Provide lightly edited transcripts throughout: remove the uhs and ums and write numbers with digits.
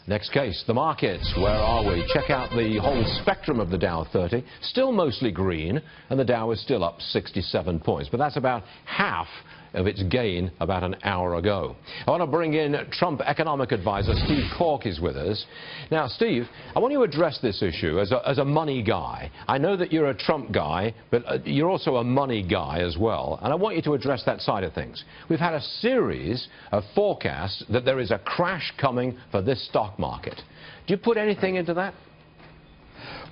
Next case, the markets. Where are we? Check out the whole spectrum of the Dow 30. Still mostly green, and the Dow is still up 67 points. But that's about half of its gain about an hour ago. I want to bring in Trump economic advisor Steve Calk is with us. Now, Steve, I want you to address this issue as a money guy. I know that you're a Trump guy, but you're also a money guy as well. And I want you to address that side of things. We've had a series of forecasts that there is a crash coming for this stock market. Do you put anything into that?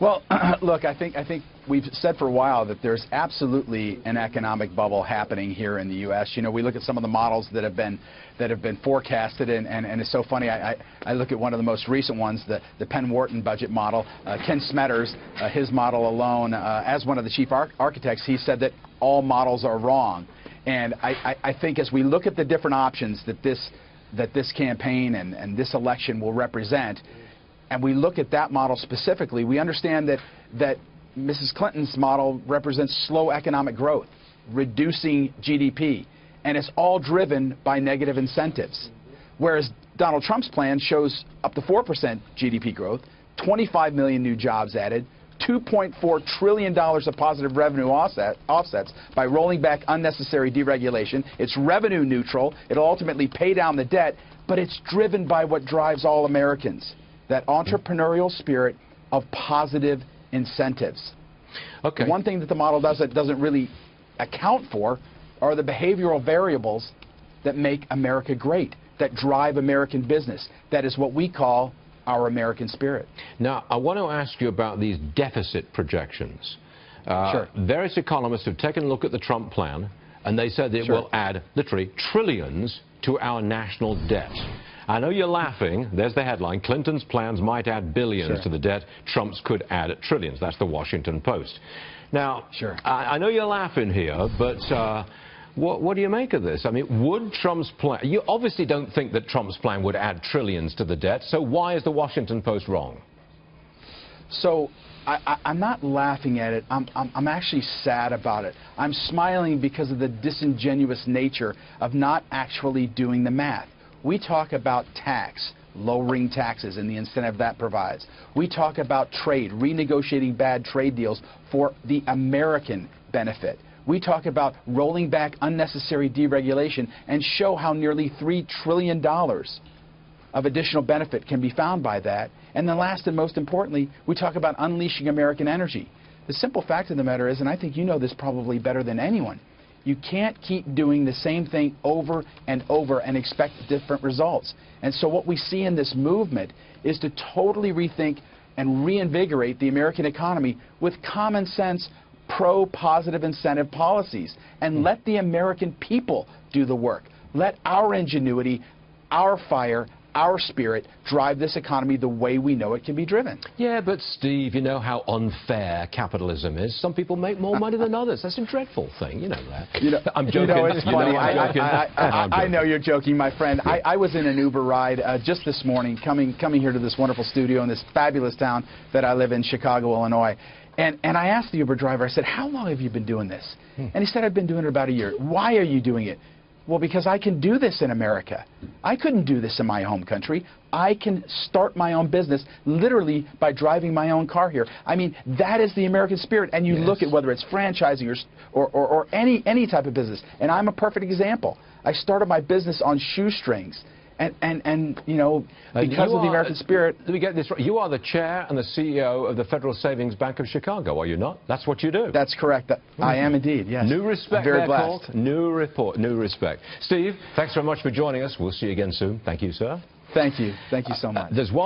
Well, look, I think we've said for a while that there's absolutely an economic bubble happening here in the U.S. You know, we look at some of the models that have been forecasted, and it's so funny. I look at one of the most recent ones, the Penn Wharton budget model. Ken Smetters, his model alone, as one of the chief architects, he said that all models are wrong. And I think as we look at the different options that this campaign and this election will represent, and we look at that model specifically, we understand that Mrs. Clinton's model represents slow economic growth, reducing GDP, and it's all driven by negative incentives. Whereas Donald Trump's plan shows up to 4% GDP growth, 25 million new jobs added, $2.4 trillion of positive revenue offsets by rolling back unnecessary deregulation. It's revenue neutral. It'll ultimately pay down the debt, but it's driven by what drives all Americans, that entrepreneurial spirit of positive incentives. Okay. The one thing that the model doesn't really account for are the behavioral variables that make America great, that drive American business. That is what we call our American spirit. Now, I want to ask you about these deficit projections. Sure. Various economists have taken a look at the Trump plan, and they said it will add literally trillions to our national debt. I know you're laughing. There's the headline. Clinton's plans might add billions to the debt. Trump's could add trillions. That's the Washington Post. Now, I know you're laughing here, but what do you make of this? I mean, would Trump's plan... You obviously don't think that Trump's plan would add trillions to the debt, so why is the Washington Post wrong? So I'm not laughing at it. I'm actually sad about it. I'm smiling because of the disingenuous nature of not actually doing the math. We talk about tax, lowering taxes and the incentive that provides. We talk about trade, renegotiating bad trade deals for the American benefit. We talk about rolling back unnecessary deregulation and show how nearly $3 trillion of additional benefit can be found by that. And then last and most importantly, we talk about unleashing American energy. The simple fact of the matter is, and I think you know this probably better than anyone, you can't keep doing the same thing over and over and expect different results. And so what we see in this movement is to totally rethink and reinvigorate the American economy with common sense, pro-positive incentive policies, and let the American people do the work. Let our ingenuity, our fire, our spirit drive this economy the way we know it can be driven. Yeah, but Steve, you know how unfair capitalism is. Some people make more money than others. That's a dreadful thing, you know that. You know, I'm joking. You know, it's funny. I know you're joking, my friend. Yeah. I was in an Uber ride just this morning, coming here to this wonderful studio in this fabulous town that I live in, Chicago, Illinois. And I asked the Uber driver, I said, how long have you been doing this? And he said, I've been doing it about a year. Why are you doing it? Well, because I can do this in America. I couldn't do this in my home country. I can start my own business literally by driving my own car here. I mean, that is the American spirit. And you look at whether it's franchising or any type of business. And I'm a perfect example. I started my business on shoestrings. And you know, because of the American spirit. Let me get this right. You are the chair and the CEO of the Federal Savings Bank of Chicago, are you not? That's what you do. That's correct. I am indeed, yes. New respect, very blessed. New respect. Steve, thanks very much for joining us. We'll see you again soon. Thank you, sir. Thank you. Thank you so much. There's one